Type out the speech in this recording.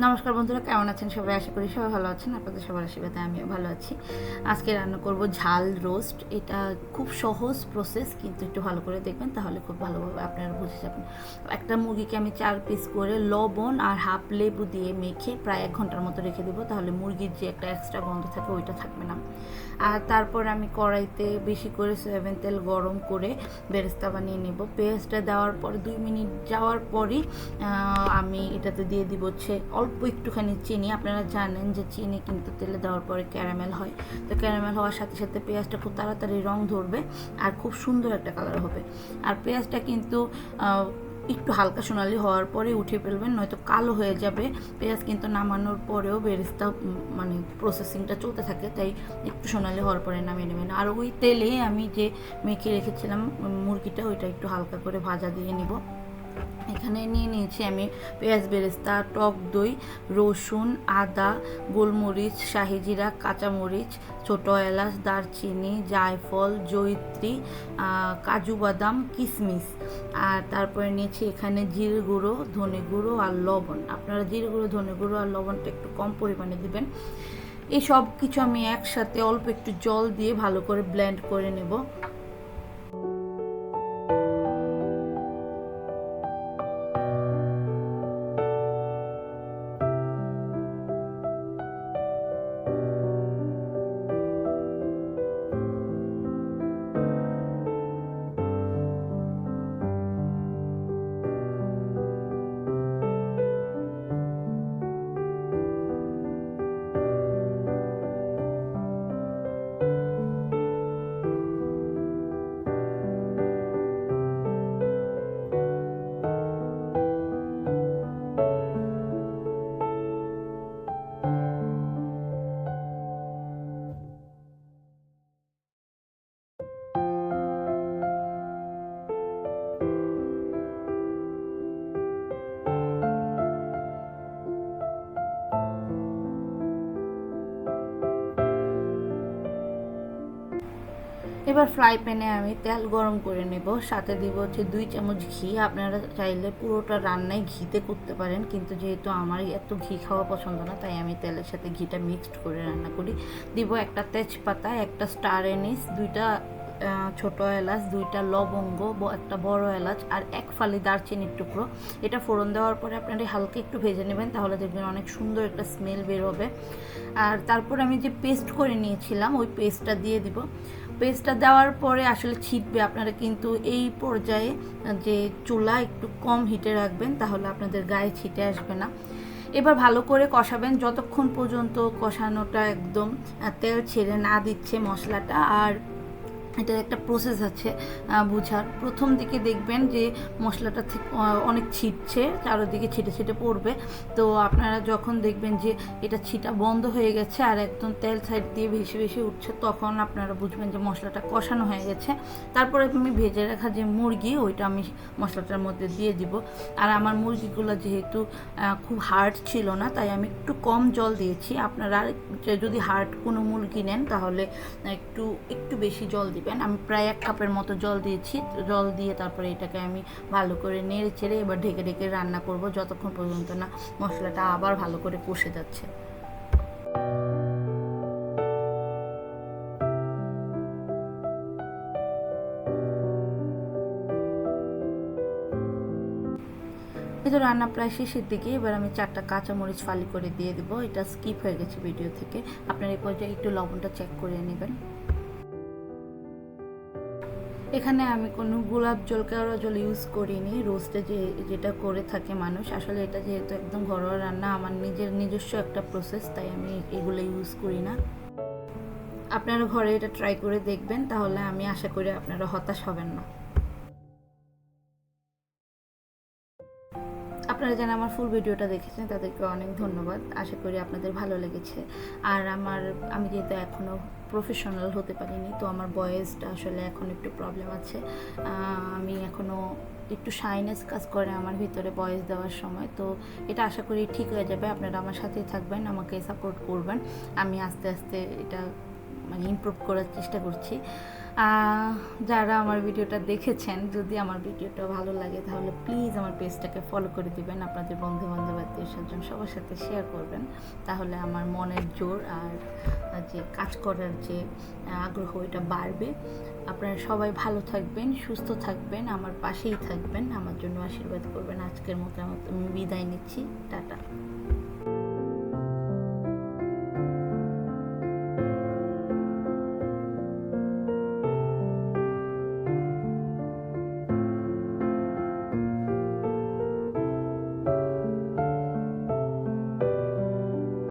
নমস্কার বন্ধুরা, কেমন আছেন সবাই? আশা করি সবাই ভালো আছেন। আপনাদের সবার আশীর্বাদে আমিও ভালো আছি। আজকে রান্না করব ঝাল রোস্ট। এটা খুব সহজ প্রসেস, কিন্তু একটু ভালো করে দেখবেন, তাহলে খুব ভালোভাবে আপনারা বুঝে যাবেন। একটা মুরগিকে আমি 4 পিস করে লবণ আর হাফ লেবু দিয়ে মেখে প্রায় 1 ঘন্টার মতো রেখে দেবো, তাহলে মুরগির যে একটা এক্সট্রা গন্ধ থাকে ওইটা থাকবে না। আর তারপর আমি কড়াইতে বেশি করে সয়াবিন তেল গরম করে বেরেস্তা বানিয়ে নেব। পেঁয়াজটা দেওয়ার পরে 2 মিনিট যাওয়ার পরই আমি এটাতে দিয়ে দিব হচ্ছে অল্প একটুখানি চিনি। আপনারা জানেন যে চিনি কিন্তু তেলে দেওয়ার পরে ক্যারামেল হয়, তো ক্যারামেল হওয়ার সাথে সাথে পেঁয়াজটা খুব তাড়াতাড়ি রং ধরবে আর খুব সুন্দর একটা কালার হবে। আর পেঁয়াজটা কিন্তু একটু হালকা সোনালি হওয়ার পরে উঠিয়ে ফেলবেন, নয়তো কালো হয়ে যাবে। পেঁয়াজ কিন্তু নামানোর পরেও বেরেস্তা মানে প্রসেসিংটা চলতে থাকে, তাই একটু সোনালি হওয়ার পরে নামিয়ে নেবেন। আর ওই তেলে আমি যে মেখে রেখেছিলাম মুরগিটা, ওইটা একটু হালকা করে ভাজা দিয়ে নিব। এখানে নিয়ে নিয়েছি আমি পেঁয়াজ বেরেস্তা, টক দই, রসুন, আদা, গোলমরিচ, শাহি জিরা, কাঁচামরিচ, ছোটো এলাচ, দারচিনি, জায়ফল, জয়িত্রী, কাজু বাদাম, কিশমিশ। আর তারপরে নিয়েছি এখানে জিরে গুঁড়ো, ধনে গুঁড়ো আর লবণ। আপনারা জিরে গুঁড়ো, ধনে গুঁড়ো আর লবণটা একটু কম পরিমাণে দিবেন। এই সব কিছু আমি একসাথে অল্প একটু জল দিয়ে ভালো করে ব্লেন্ড করে নেব। এবার ফ্রাই প্যানে আমি তেল গরম করে নেব, সাথে দিব হচ্ছে 2 চামচ ঘি। আপনারা চাইলে পুরোটা রান্নায় ঘিতে করতে পারেন, কিন্তু যেহেতু আমার এত ঘি খাওয়া পছন্দ না, তাই আমি তেলের সাথে ঘিটা মিক্সড করে রান্না করি। দিব একটা তেজপাতা, একটা স্টার এনিস, 2টা ছোটো এলাচ, 2টা লবঙ্গ, একটা বড় এলাচ আর 1 ফালি দারচিনির টুকরো। এটা ফোড়ন দেওয়ার পরে আপনারা হালকা একটু ভেজে নেবেন, তাহলে দেখবেন অনেক সুন্দর একটা স্মেল বের হবে। আর তারপর আমি যে পেস্ট করে নিয়েছিলাম ওই পেস্টটা দিয়ে দিব। পেস্টটা দেওয়ার পরে আসলে ছিটবে, আপনারা কিন্তু এই পর্যায়ে যে চুলা একটু কম হিটে রাখবেন, তাহলে আপনাদের গায়ে ছিটে আসবে না। এবার ভালো করে কষাবেন যতক্ষণ পর্যন্ত কষানোটা একদম তেল ছেড়ে না দিচ্ছে মশলাটা। আর এটার একটা প্রসেস আছে বোঝার। প্রথম দিকে দেখবেন যে মশলাটা অনেক ছিটছে, চারোদিকে ছিটে ছিটে পড়বে। তো আপনারা যখন দেখবেন যে এটা ছিটা বন্ধ হয়ে গেছে আর একদম তেল সাইড দিয়ে ভেসে ভেসে উঠছে, তখন আপনারা বুঝবেন যে মশলাটা কষানো হয়ে গেছে। তারপরে আমি ভেজে রাখা যে মুরগি, ওইটা আমি মশলাটার মধ্যে দিয়ে দিব। আর আমার মুরগিগুলো যেহেতু খুব হার্ড ছিল না, তাই আমি একটু কম জল দিয়েছি। আপনারা যদি হার্ড কোনো মুরগি নেন তাহলে একটু বেশি জল দিবেন। আমি প্রায় 1 কাপের মতো জল দিয়েছি। জল দিয়ে তারপরে এটাকে আমি ভালো করে নেড়ে চেড়ে এবার ঢেকে ঢেকে রান্না করব, যতক্ষণ পর্যন্ত না মশলাটা আবার ভালো করে কষে যাচ্ছে। এই তো রান্না প্রায় শেষের দিকে। এবার আমি 4টা কাঁচামরিচ ফালি করে দিয়ে দেবো। এটা স্কিপ হয়ে গেছে ভিডিও থেকে, আপনারা এই পর্যায়ে একটু লবণটা চেক করে নেবেন। এখানে আমি কোনো গোলাপ জল, কেওড়া জল ইউজ করিনি। রোস্টে যেটা করে থাকে মানুষ, আসলে এটা যেহেতু একদম ঘরোয়া রান্না, আমার নিজস্ব একটা প্রসেস, তাই আমি এগুলো ইউজ করি না। আপনারা ঘরে এটা ট্রাই করে দেখবেন, তাহলে আমি আশা করি আপনারা হতাশ হবেন না। আপনারা যারা আমার ফুল ভিডিওটা দেখেছেন তাদেরকে অনেক ধন্যবাদ। আশা করি আপনাদের ভালো লেগেছে। আর আমি যেহেতু এখনও প্রফেশনাল হতে পারিনি, তো আমার ভয়েসটা আসলে এখন একটু প্রবলেম আছে। আমি এখনও একটু শাইনেস কাজ করে আমার ভিতরে ভয়েস দেওয়ার সময়, তো এটা আশা করি ঠিক হয়ে যাবে। আপনারা আমার সাথেই থাকবেন, আমাকে সাপোর্ট করবেন। আমি আস্তে আস্তে এটা মানে ইমপ্রুভ করার চেষ্টা করছি। যারা আমার ভিডিওটা দেখেছেন, যদি আমার ভিডিওটা ভালো লাগে তাহলে প্লিজ আমার পেজটাকে ফলো করে দিবেন, আপনাদের বন্ধু বান্ধব আত্মীয় স্বজন সবার সাথে শেয়ার করবেন। তাহলে আমার মনের জোর আর যে কাজ করার যে আগ্রহ এটা বাড়বে। আপনারা সবাই ভালো থাকবেন, সুস্থ থাকবেন, আমার পাশেই থাকবেন, আমার জন্য আশীর্বাদ করবেন। আজকের মতো আমি বিদায় নিচ্ছি, টাটা।